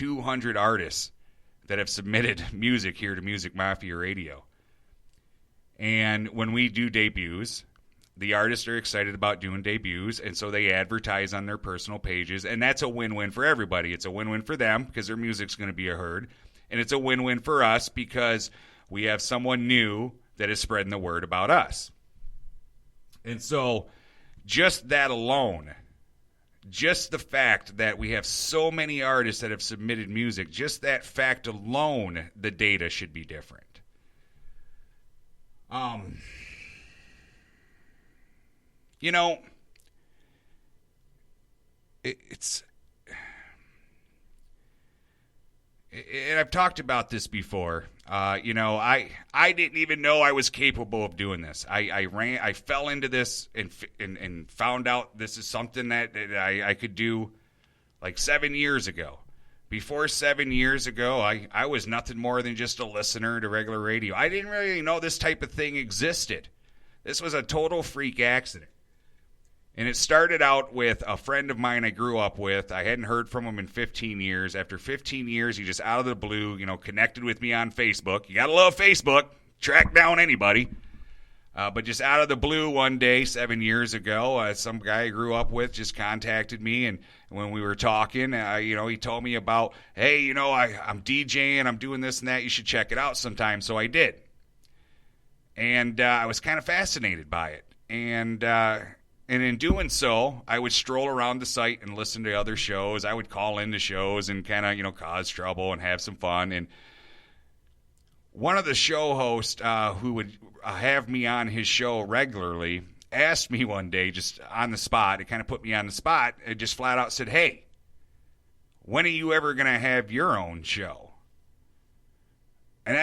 200 artists that have submitted music here to Music Mafia Radio. And when we do debuts, the artists are excited about doing debuts, and so they advertise on their personal pages, and that's a win-win for everybody. It's a win-win for them because their music's going to be heard, and it's a win-win for us because we have someone new that is spreading the word about us. And so just that alone, just the fact that we have so many artists that have submitted music, just that fact alone, the data should be different. You know, it's, and I've talked about this before. You know, I didn't even know I was capable of doing this. I fell into this and found out this is something that I could do like 7 years ago. Before 7 years ago, I was nothing more than just a listener to regular radio. I didn't really know this type of thing existed. This was a total freak accident. And it started out with a friend of mine I grew up with. I hadn't heard from him in 15 years. After 15 years, he just out of the blue, you know, connected with me on Facebook. You gotta love Facebook. Track down anybody. But just out of the blue one day, 7 years ago, some guy I grew up with just contacted me. And when we were talking, you know, he told me about, hey, you know, I'm DJing, I'm doing this and that. You should check it out sometime. So I did. And I was kind of fascinated by it. And in doing so, I would stroll around the site and listen to other shows. I would call into shows and kind of, you know, cause trouble and have some fun. And one of the show hosts who would have me on his show regularly asked me one day just on the spot. It kind of put me on the spot. It just flat out said, hey, when are you ever going to have your own show? And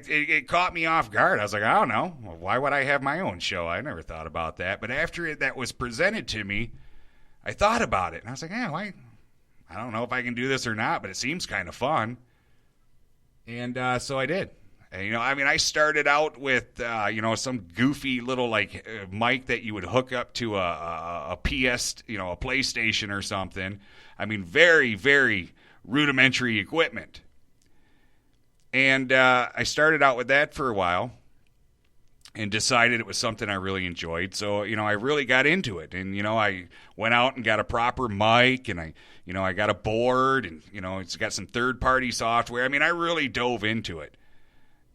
it caught me off guard. I was like, I don't know. Well, why would I have my own show? I never thought about that. But after that was presented to me, I thought about it. And I was like, I don't know if I can do this or not, but it seems kind of fun. And so I did. And, you know, I mean, I started out with, you know, some goofy little, like, mic that you would hook up to a PS, you know, a PlayStation or something. I mean, very, very rudimentary equipment. And I started out with that for a while and decided it was something I really enjoyed. So, you know, I really got into it. And, you know, I went out and got a proper mic and I got a board and, you know, it's got some third-party software. I mean, I really dove into it.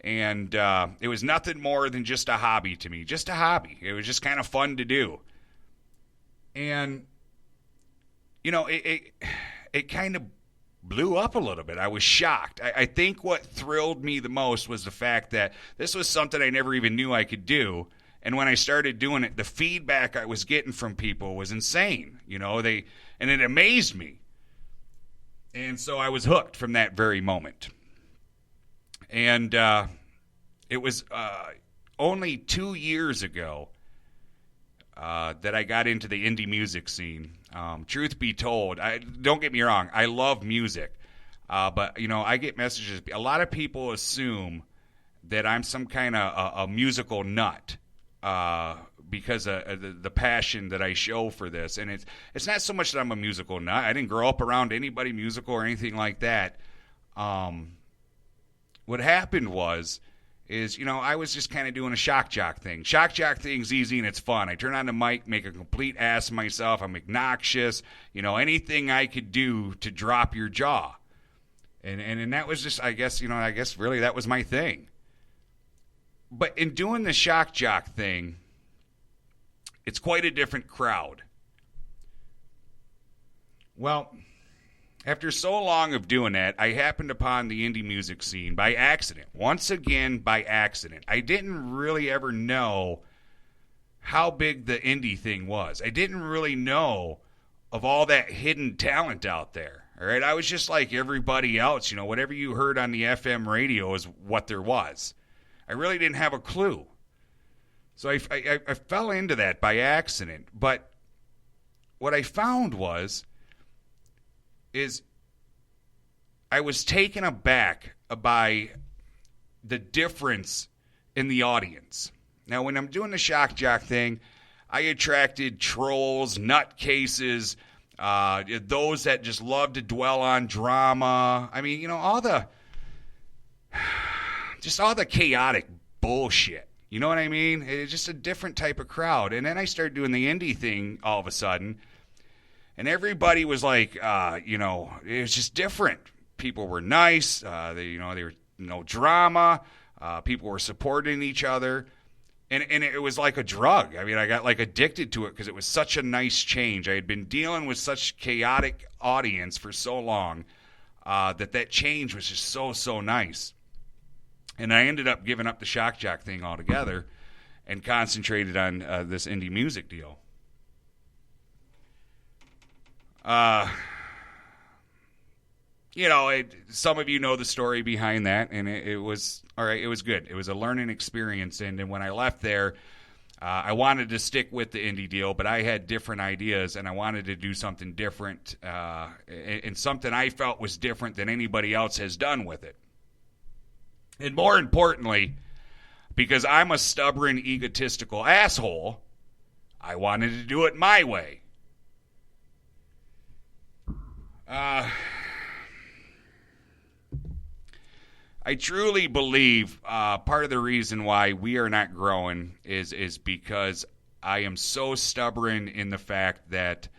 And it was nothing more than just a hobby to me, just a hobby. It was just kind of fun to do. And, you know, it kind of blew up a little bit. I was shocked. I think what thrilled me the most was the fact that this was something I never even knew I could do. And when I started doing it, the feedback I was getting from people was insane. You know, and it amazed me. And so I was hooked from that very moment. And it was only 2 years ago that I got into the indie music scene. Truth be told, don't get me wrong, I love music. But, you know, I get messages. A lot of people assume that I'm some kind of a musical nut because of the passion that I show for this. And it's not so much that I'm a musical nut. I didn't grow up around anybody musical or anything like that. What happened is, you know, I was just kind of doing a shock jock thing. Shock jock thing's easy and it's fun. I turn on the mic, make a complete ass of myself. I'm obnoxious. You know, anything I could do to drop your jaw. And that was just, I guess really that was my thing. But in doing the shock jock thing, it's quite a different crowd. Well, after so long of doing that, I happened upon the indie music scene by accident. Once again, by accident. I didn't really ever know how big the indie thing was. I didn't really know of all that hidden talent out there. All right, I was just like everybody else. You know, whatever you heard on the FM radio is what there was. I really didn't have a clue. So I fell into that by accident. But what I found is I was taken aback by the difference in the audience. Now, when I'm doing the shock jock thing, I attracted trolls, nutcases, those that just love to dwell on drama. I mean, all the chaotic bullshit. You know what I mean? It's just a different type of crowd. And then I started doing the indie thing all of a sudden, and everybody was like, it was just different. People were nice. They were no drama. People were supporting each other. And it was like a drug. I mean, I got like addicted to it because it was such a nice change. I had been dealing with such chaotic audience for so long that change was just so nice. And I ended up giving up the shock jock thing altogether and concentrated on this indie music deal. Some of you know the story behind that, and it was all right. It was good. It was a learning experience, and when I left there, I wanted to stick with the indie deal, but I had different ideas, and I wanted to do something different, and something I felt was different than anybody else has done with it. And more importantly, because I'm a stubborn, egotistical asshole, I wanted to do it my way. I truly believe part of the reason why we are not growing is because I am so stubborn in the fact that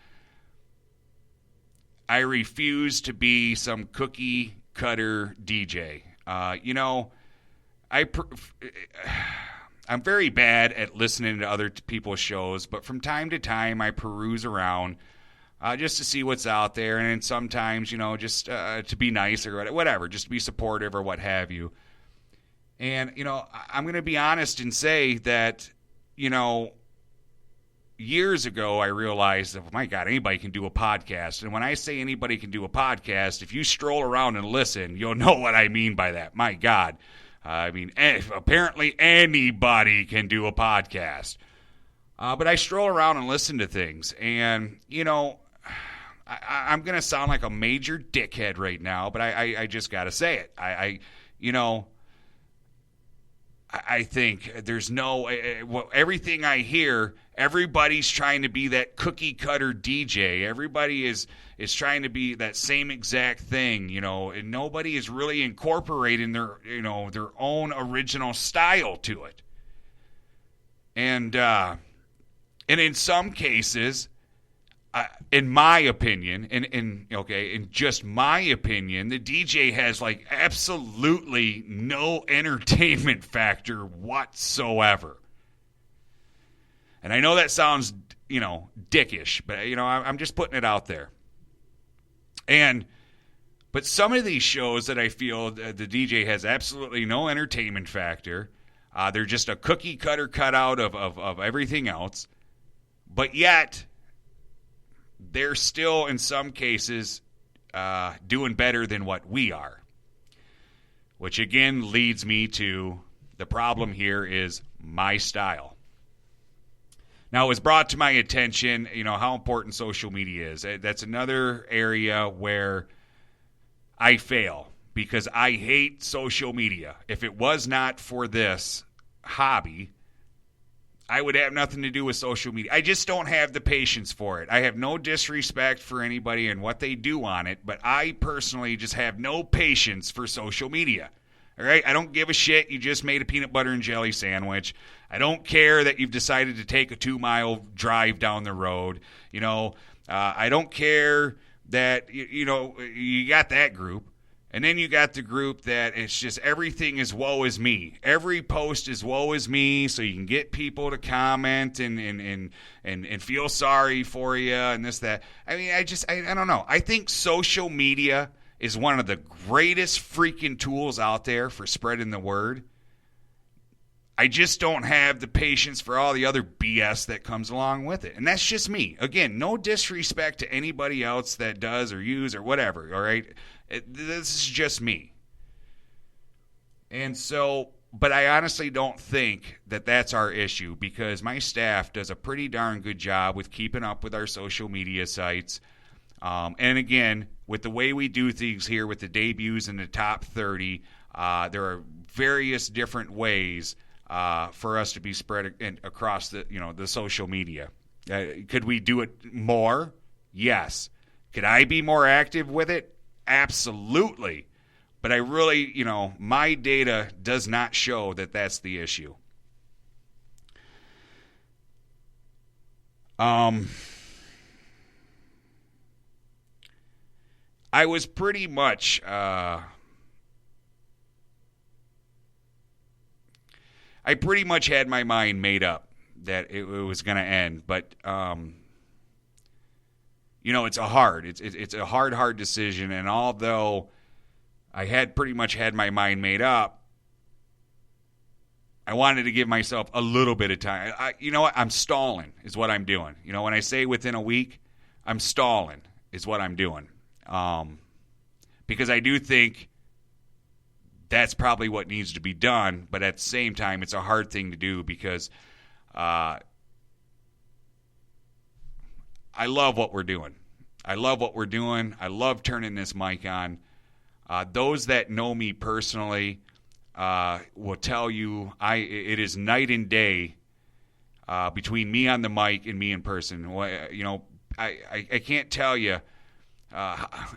I refuse to be some cookie cutter DJ. I'm very bad at listening to other people's shows, but from time to time I peruse around just to see what's out there, and sometimes, just to be nice or whatever, just to be supportive or what have you. And, I'm going to be honest and say that, years ago I realized that, my God, anybody can do a podcast. And when I say anybody can do a podcast, if you stroll around and listen, you'll know what I mean by that. My God. Apparently anybody can do a podcast. But I stroll around and listen to things, and, I'm going to sound like a major dickhead right now, but I just got to say it. I think there's everything I hear, everybody's trying to be that cookie cutter DJ. Everybody is trying to be that same exact thing, and nobody is really incorporating their own original style to it. And in some cases, in my opinion, in just my opinion, the DJ has like absolutely no entertainment factor whatsoever. And I know that sounds, dickish, but I'm just putting it out there. But some of these shows that I feel the DJ has absolutely no entertainment factor, they're just a cookie cutter cutout of everything else, but yet they're still, in some cases, doing better than what we are. Which, again, leads me to the problem here is my style. Now, it was brought to my attention, how important social media is. That's another area where I fail because I hate social media. If it was not for this hobby, I would have nothing to do with social media. I just don't have the patience for it. I have no disrespect for anybody and what they do on it, but I personally just have no patience for social media. All right? I don't give a shit. You just made a peanut butter and jelly sandwich. I don't care that you've decided to take a 2-mile drive down the road. I don't care that, you got that group. And then you got the group that it's just everything is woe is me. Every post is woe is me, so you can get people to comment and feel sorry for you and this, that. I mean, I don't know. I think social media is one of the greatest freaking tools out there for spreading the word. I just don't have the patience for all the other BS that comes along with it. And that's just me. Again, no disrespect to anybody else that does or use or whatever, all right? This is just me. And so, but I honestly don't think that that's our issue because my staff does a pretty darn good job with keeping up with our social media sites. And again, with the way we do things here with the debuts in the top 30, there are various different ways for us to be spread across the social media. Could we do it more? Yes. Could I be more active with it? Absolutely. But I really, my data does not show that that's the issue. I was pretty much I pretty much had my mind made up that it was going to end, but it's a hard decision, and although I had pretty much had my mind made up, I wanted to give myself a little bit of time. You know what? I'm stalling is what I'm doing. When I say within a week, I'm stalling is what I'm doing. Because I do think that's probably what needs to be done, but at the same time, it's a hard thing to do because I love what we're doing. I love turning this mic on. Those that know me personally will tell you it is night and day between me on the mic and me in person. I can't tell you.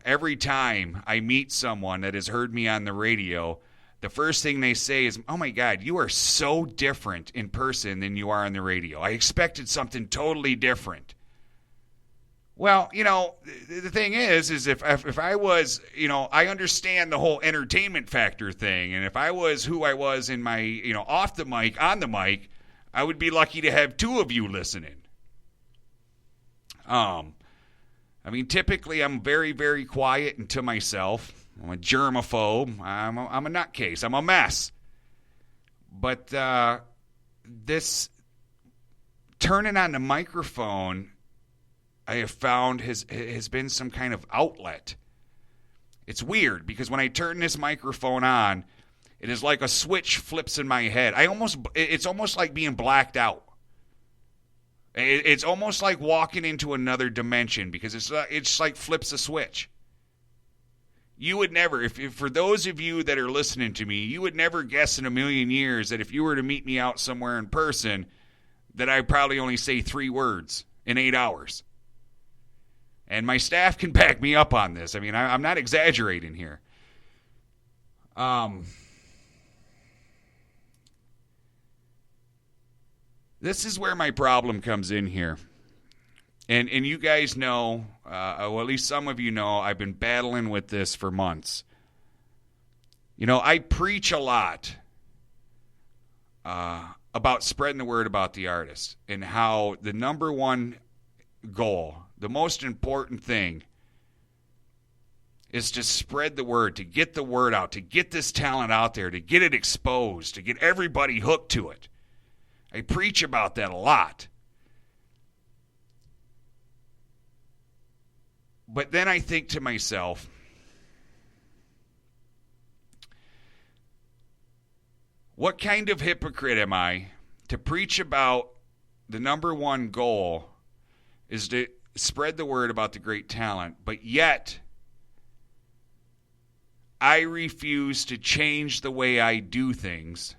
Every time I meet someone that has heard me on the radio, the first thing they say is, "Oh my God, you are so different in person than you are on the radio. I expected something totally different." Well, the thing is if I was, I understand the whole entertainment factor thing, and if I was who I was in my, off the mic, on the mic, I would be lucky to have two of you listening. Typically I'm very, very quiet and to myself. I'm a germaphobe. I'm a nutcase. I'm a mess. But this turning on the microphone, I have found has been some kind of outlet. It's weird because when I turn this microphone on, it is like a switch flips in my head. It's almost like being blacked out. It's almost like walking into another dimension because it's like flips a switch. You would never, if for those of you that are listening to me, you would never guess in a million years that if you were to meet me out somewhere in person, that I'd probably only say 3 words in 8 hours. And my staff can back me up on this. I'm not exaggerating here. This is where my problem comes in here. And you guys know, well, at least some of you know, I've been battling with this for months. I preach a lot about spreading the word about the artist and how the number one goal, the most important thing, is to spread the word, to get the word out, to get this talent out there, to get it exposed, to get everybody hooked to it. I preach about that a lot. But then I think to myself, what kind of hypocrite am I to preach about the number one goal is to spread the word about the great talent, but yet I refuse to change the way I do things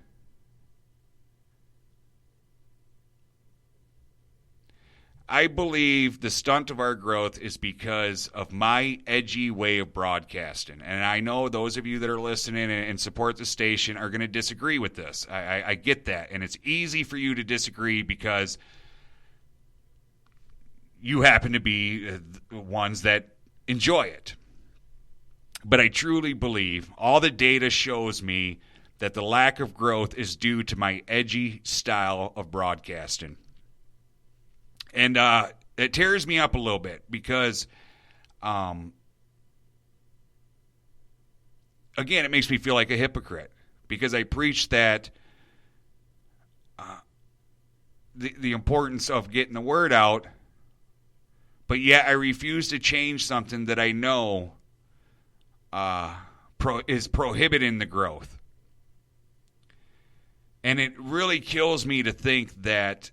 I believe the stunt of our growth is because of my edgy way of broadcasting. And I know those of you that are listening and support the station are going to disagree with this. I get that. And it's easy for you to disagree because you happen to be the ones that enjoy it. But I truly believe all the data shows me that the lack of growth is due to my edgy style of broadcasting. And it tears me up a little bit because, again, it makes me feel like a hypocrite because I preach that the importance of getting the word out, but yet I refuse to change something that I know is prohibiting the growth. And it really kills me to think that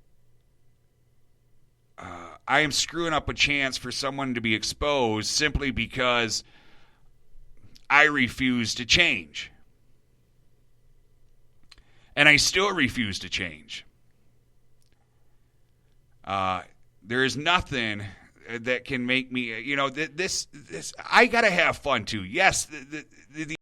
I am screwing up a chance for someone to be exposed simply because I refuse to change. And I still refuse to change. There is nothing that can make me, this I gotta have fun too. Yes, the